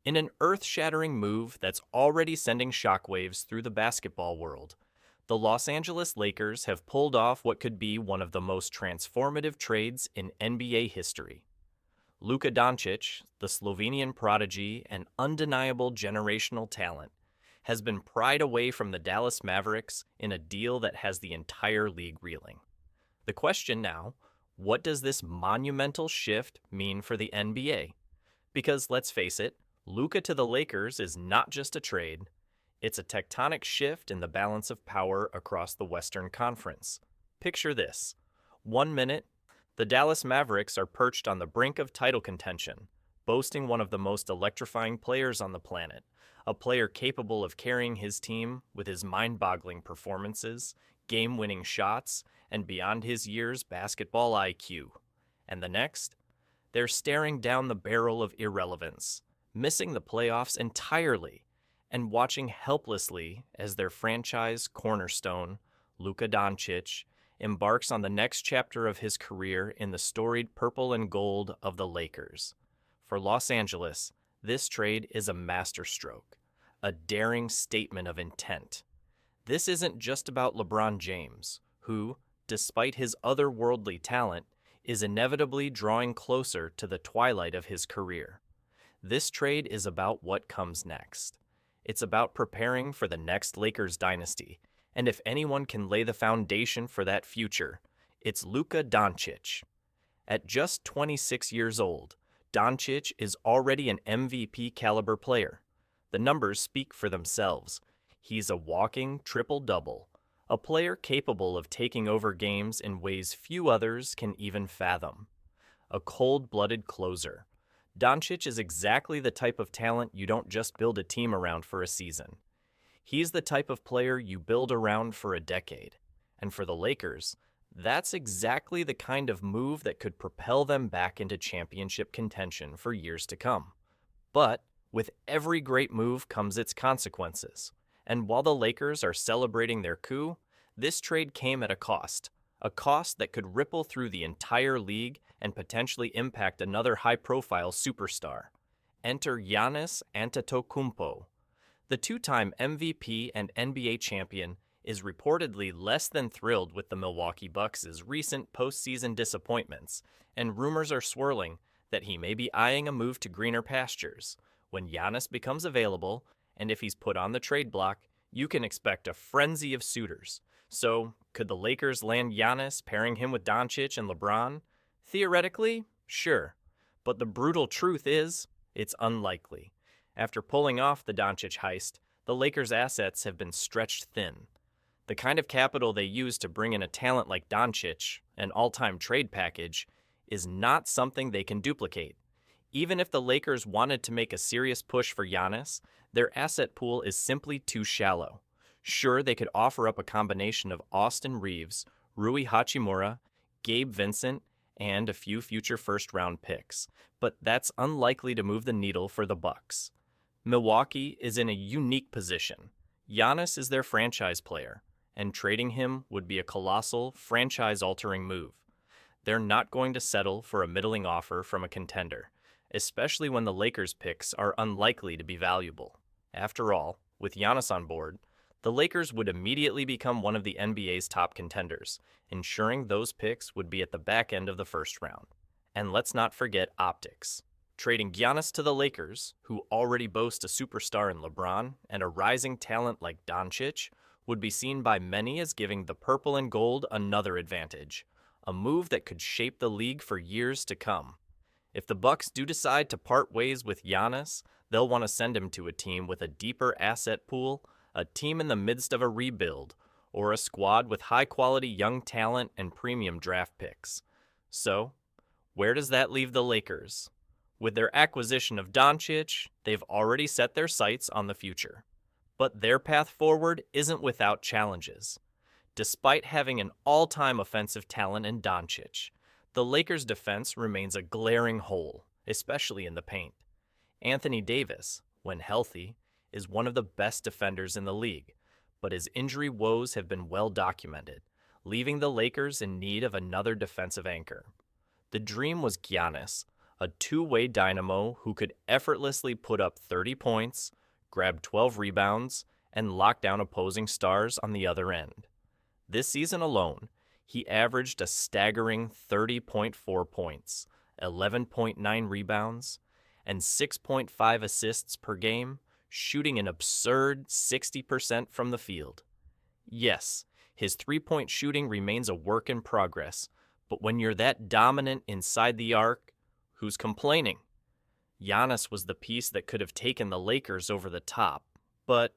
In an earth-shattering move that's already sending shockwaves through the basketball world, the Los Angeles Lakers have pulled off what could be one of the most transformative trades in NBA history. Luka Dončić, the Slovenian prodigy and undeniable generational talent, has been pried away from the Dallas Mavericks in a deal that has the entire league reeling. The question now, what does this monumental shift mean for the NBA? Because let's face it, Luka to the Lakers is not just a trade, it's a tectonic shift in the balance of power across the Western Conference. Picture this. 1 minute, the Dallas Mavericks are perched on the brink of title contention, boasting one of the most electrifying players on the planet, a player capable of carrying his team with his mind-boggling performances, game-winning shots, and beyond his years basketball IQ. And the next, they're staring down the barrel of irrelevance, missing the playoffs entirely, and watching helplessly as their franchise cornerstone, Luka Dončić, embarks on the next chapter of his career in the storied purple and gold of the Lakers. For Los Angeles, this trade is a masterstroke, a daring statement of intent. This isn't just about LeBron James, who, despite his otherworldly talent, is inevitably drawing closer to the twilight of his career. This trade is about what comes next. It's about preparing for the next Lakers dynasty, and if anyone can lay the foundation for that future, it's Luka Dončić. At just 26 years old, Dončić is already an MVP-caliber player. The numbers speak for themselves. He's a walking triple-double, a player capable of taking over games in ways few others can even fathom. A cold-blooded closer. Dončić is exactly the type of talent you don't just build a team around for a season. He's the type of player you build around for a decade. And for the Lakers, that's exactly the kind of move that could propel them back into championship contention for years to come. But with every great move comes its consequences. And while the Lakers are celebrating their coup, this trade came at a cost that could ripple through the entire league and potentially impact another high-profile superstar. Enter Giannis Antetokounmpo. The two-time MVP and NBA champion is reportedly less than thrilled with the Milwaukee Bucks' recent postseason disappointments, and rumors are swirling that he may be eyeing a move to greener pastures. When Giannis becomes available, and if he's put on the trade block, you can expect a frenzy of suitors. So, could the Lakers land Giannis, pairing him with Dončić and LeBron? Theoretically, sure. But the brutal truth is, it's unlikely. After pulling off the Dončić heist, the Lakers' assets have been stretched thin. The kind of capital they use to bring in a talent like Dončić, an all-time trade package, is not something they can duplicate. Even if the Lakers wanted to make a serious push for Giannis, their asset pool is simply too shallow. Sure, they could offer up a combination of Austin Reeves, Rui Hachimura, Gabe Vincent, and a few future first-round picks, but that's unlikely to move the needle for the Bucks. Milwaukee is in a unique position. Giannis is their franchise player, and trading him would be a colossal, franchise-altering move. They're not going to settle for a middling offer from a contender, especially when the Lakers' picks are unlikely to be valuable. After all, with Giannis on board, the Lakers would immediately become one of the NBA's top contenders, ensuring those picks would be at the back end of the first round. And let's not forget optics. Trading Giannis to the Lakers, who already boast a superstar in LeBron and a rising talent like Dončić, would be seen by many as giving the purple and gold another advantage, a move that could shape the league for years to come. If the Bucks do decide to part ways with Giannis, they'll want to send him to a team with a deeper asset pool, a team in the midst of a rebuild, or a squad with high-quality young talent and premium draft picks. So, where does that leave the Lakers? With their acquisition of Dončić, they've already set their sights on the future. But their path forward isn't without challenges. Despite having an all-time offensive talent in Dončić, the Lakers' defense remains a glaring hole, especially in the paint. Anthony Davis, when healthy, is one of the best defenders in the league, but his injury woes have been well documented, leaving the Lakers in need of another defensive anchor. The dream was Giannis, a two-way dynamo who could effortlessly put up 30 points, grab 12 rebounds, and lock down opposing stars on the other end. This season alone, he averaged a staggering 30.4 points, 11.9 rebounds, and 6.5 assists per game, shooting an absurd 60% from the field. Yes, his three-point shooting remains a work in progress, but when you're that dominant inside the arc, who's complaining? Giannis was the piece that could have taken the Lakers over the top, but